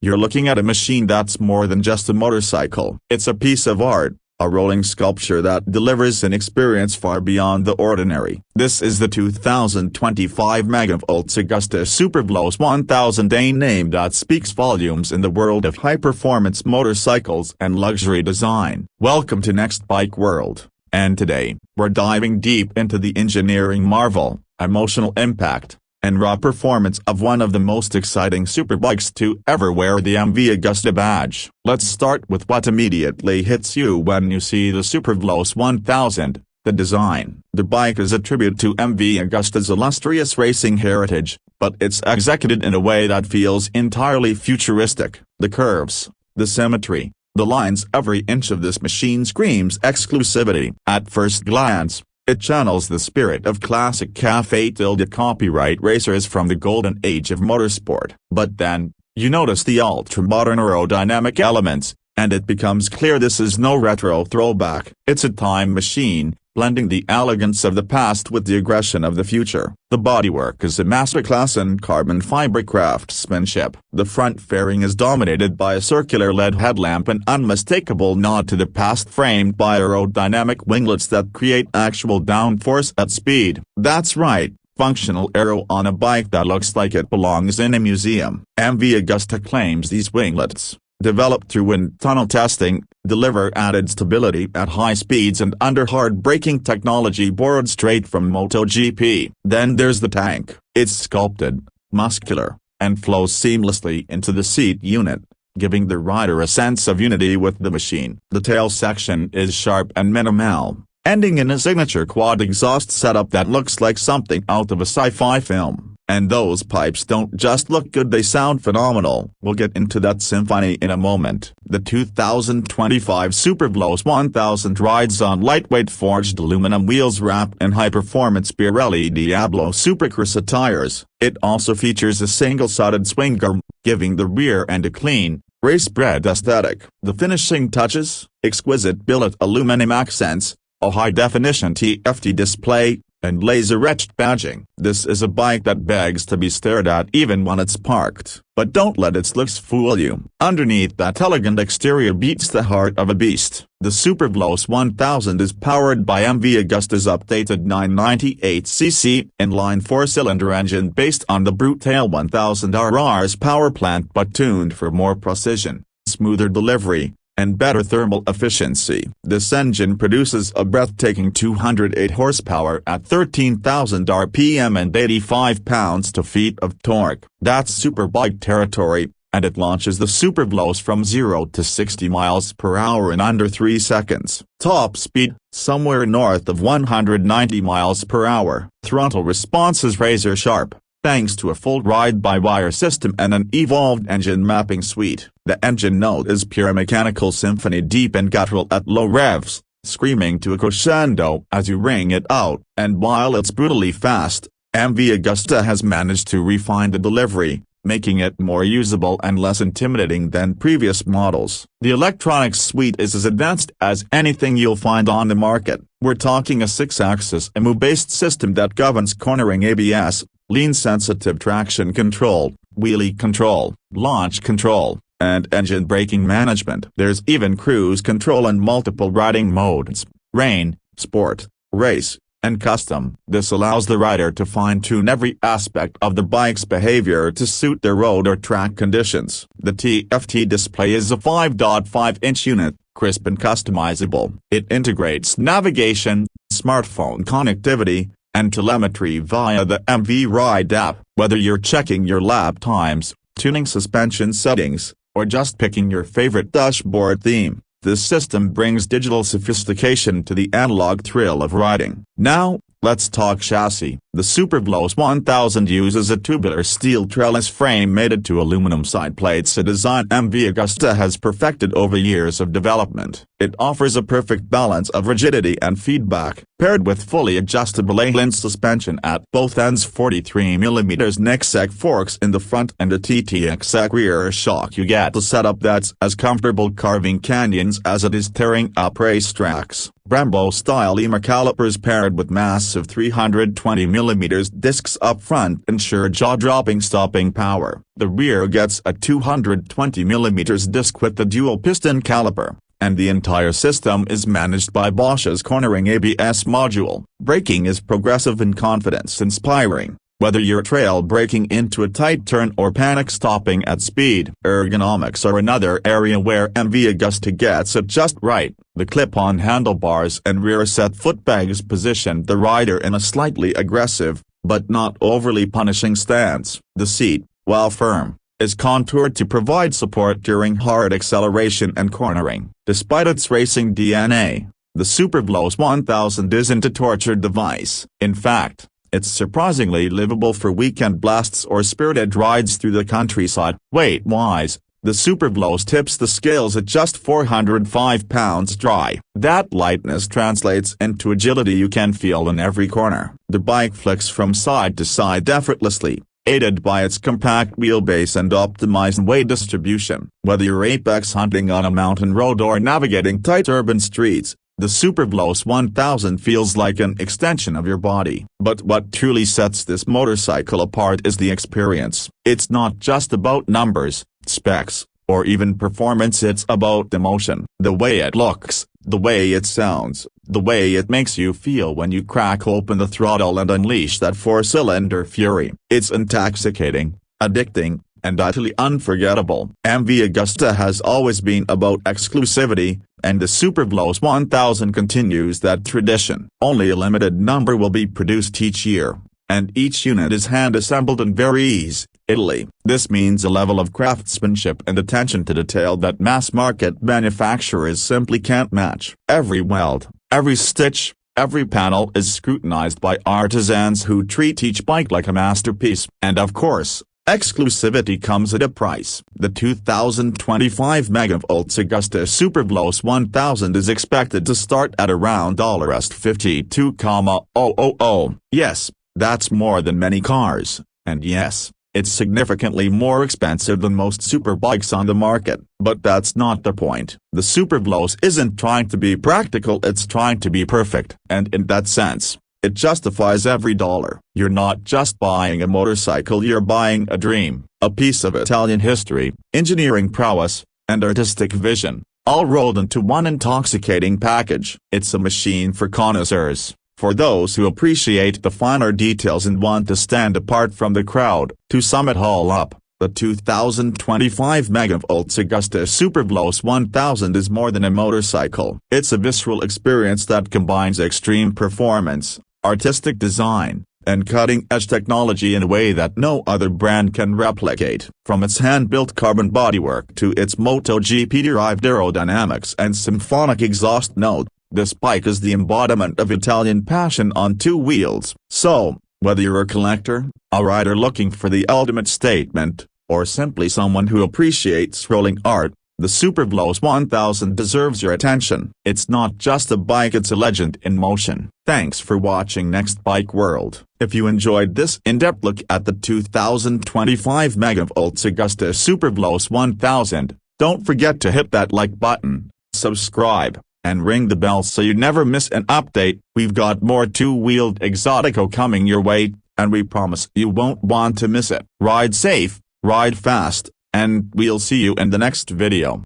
you're looking at a machine that's more than just a motorcycle. It's a piece of art, a rolling sculpture that delivers an experience far beyond the ordinary. This is the 2025 MV Agusta Superveloce 1000, a name that speaks volumes in the world of high-performance motorcycles and luxury design. Welcome to Next Bike World, and today, we're diving deep into the engineering marvel, emotional impact, and raw performance of one of the most exciting superbikes to ever wear the MV Agusta badge. Let's start with what immediately hits you when you see the Superveloce 1000, the design. The bike is a tribute to MV Agusta's illustrious racing heritage, but it's executed in a way that feels entirely futuristic. The curves, the symmetry, the lines, every inch of this machine screams exclusivity. At first glance, it channels the spirit of classic cafe-copyright racers from the golden age of motorsport. But then, you notice the ultra-modern aerodynamic elements, and it becomes clear this is no retro throwback. It's a time machine, blending the elegance of the past with the aggression of the future. The bodywork is a masterclass in carbon fiber craftsmanship. The front fairing is dominated by a circular LED headlamp, an unmistakable nod to the past, framed by aerodynamic winglets that create actual downforce at speed. That's right, functional aero on a bike that looks like it belongs in a museum. MV Agusta claims these winglets, developed through wind tunnel testing, deliver added stability at high speeds and under hard braking technology borrowed straight from MotoGP. Then there's the tank. It's sculpted, muscular, and flows seamlessly into the seat unit, giving the rider a sense of unity with the machine. The tail section is sharp and minimal, ending in a signature quad exhaust setup that looks like something out of a sci-fi film. And those pipes don't just look good, they sound phenomenal. We'll get into that symphony in a moment. The 2025 Superveloce 1000 rides on lightweight forged aluminum wheels wrapped in high-performance Pirelli Diablo Supercorsa tires. It also features a single-sided swing arm, giving the rear end a clean, race-bred aesthetic. The finishing touches, exquisite billet aluminum accents, a high-definition TFT display, and laser-etched badging. This is a bike that begs to be stared at even when it's parked. But don't let its looks fool you. Underneath that elegant exterior beats the heart of a beast. The Superveloce 1000 is powered by MV Agusta's updated 998cc inline four-cylinder engine based on the Brute 1000 RR's power plant, but tuned for more precision, smoother delivery, and better thermal efficiency. This engine produces a breathtaking 208 horsepower at 13,000 RPM and 85 pounds-feet of torque. That's superbike territory, and it launches the Superveloce from 0 to 60 miles per hour in under 3 seconds. Top speed, somewhere north of 190 miles per hour. Throttle response is razor sharp, thanks to a full ride-by-wire system and an evolved engine mapping suite. The engine note is pure mechanical symphony, deep and guttural at low revs, screaming to a crescendo as you ring it out. And while it's brutally fast, MV Agusta has managed to refine the delivery, making it more usable and less intimidating than previous models. The electronics suite is as advanced as anything you'll find on the market. We're talking a 6-axis EMU-based system that governs cornering, ABS, lean-sensitive traction control, wheelie control, launch control, and engine braking management. There's even cruise control and multiple riding modes: rain, sport, race, and custom. This allows the rider to fine-tune every aspect of the bike's behavior to suit their road or track conditions. The TFT display is a 5.5-inch unit, crisp and customizable. It integrates navigation, smartphone connectivity, and telemetry via the MV Ride app. Whether you're checking your lap times, tuning suspension settings, or just picking your favorite dashboard theme, this system brings digital sophistication to the analog thrill of riding. Now, let's talk chassis. The Superveloce 1000 uses a tubular steel trellis frame mated to aluminum side plates, a design MV Agusta has perfected over years of development. It offers a perfect balance of rigidity and feedback, paired with fully adjustable A-link suspension at both ends, 43mm neck forks in the front, and a TTX rear shock. You get a setup that's as comfortable carving canyons as it is tearing up racetracks. Brembo-style EMA calipers paired with massive 320mm discs up front ensure jaw-dropping stopping power. The rear gets a 220mm disc with the dual-piston caliper, and the entire system is managed by Bosch's cornering ABS module. Braking is progressive and confidence-inspiring, whether you're trail braking into a tight turn or panic stopping at speed. Ergonomics are another area where MV Agusta gets it just right. The clip-on handlebars and rear-set footpegs position the rider in a slightly aggressive, but not overly punishing stance. The seat, while firm, is contoured to provide support during hard acceleration and cornering. Despite its racing DNA, the Superveloce 1000 isn't a tortured device. In fact, it's surprisingly livable for weekend blasts or spirited rides through the countryside. Weight-wise, the Superveloce tips the scales at just 405 pounds dry. That lightness translates into agility you can feel in every corner. The bike flicks from side to side effortlessly, aided by its compact wheelbase and optimized weight distribution. Whether you're apex hunting on a mountain road or navigating tight urban streets, the Superveloce 1000 feels like an extension of your body. But what truly sets this motorcycle apart is the experience. It's not just about numbers, specs, or even performance. It's about emotion. The way it looks, the way it sounds, the way it makes you feel when you crack open the throttle and unleash that four-cylinder fury. It's intoxicating, addicting, and utterly unforgettable. MV Agusta has always been about exclusivity, and the Superveloce 1000 continues that tradition. Only a limited number will be produced each year, and each unit is hand-assembled in Varese, Italy. This means a level of craftsmanship and attention to detail that mass-market manufacturers simply can't match. Every weld, every stitch, every panel is scrutinized by artisans who treat each bike like a masterpiece. And of course, exclusivity comes at a price. The 2025 megavolts Agusta Superveloce 1000 is expected to start at around $52,000. Yes, that's more than many cars, and yes, it's significantly more expensive than most superbikes on the market. But that's not the point. The Superveloce isn't trying to be practical, it's trying to be perfect. And in that sense, it justifies every dollar. You're not just buying a motorcycle, you're buying a dream, a piece of Italian history, engineering prowess, and artistic vision, all rolled into one intoxicating package. It's a machine for connoisseurs, for those who appreciate the finer details and want to stand apart from the crowd. To sum it all up, the 2025 megavolts Agusta Superveloce 1000 is more than a motorcycle. It's a visceral experience that combines extreme performance, artistic design, and cutting-edge technology in a way that no other brand can replicate. From its hand-built carbon bodywork to its MotoGP-derived aerodynamics and symphonic exhaust note, this bike is the embodiment of Italian passion on two wheels. So, whether you're a collector, a rider looking for the ultimate statement, or simply someone who appreciates rolling art, the Superveloce 1000 deserves your attention. It's not just a bike, it's a legend in motion. Thanks for watching Next Bike World. If you enjoyed this in-depth look at the 2025 megavolts Agusta Superveloce 1000, don't forget to hit that like button, subscribe, and ring the bell so you never miss an update. We've got more two-wheeled exotico coming your way, and we promise you won't want to miss it. Ride safe, ride fast, and we'll see you in the next video.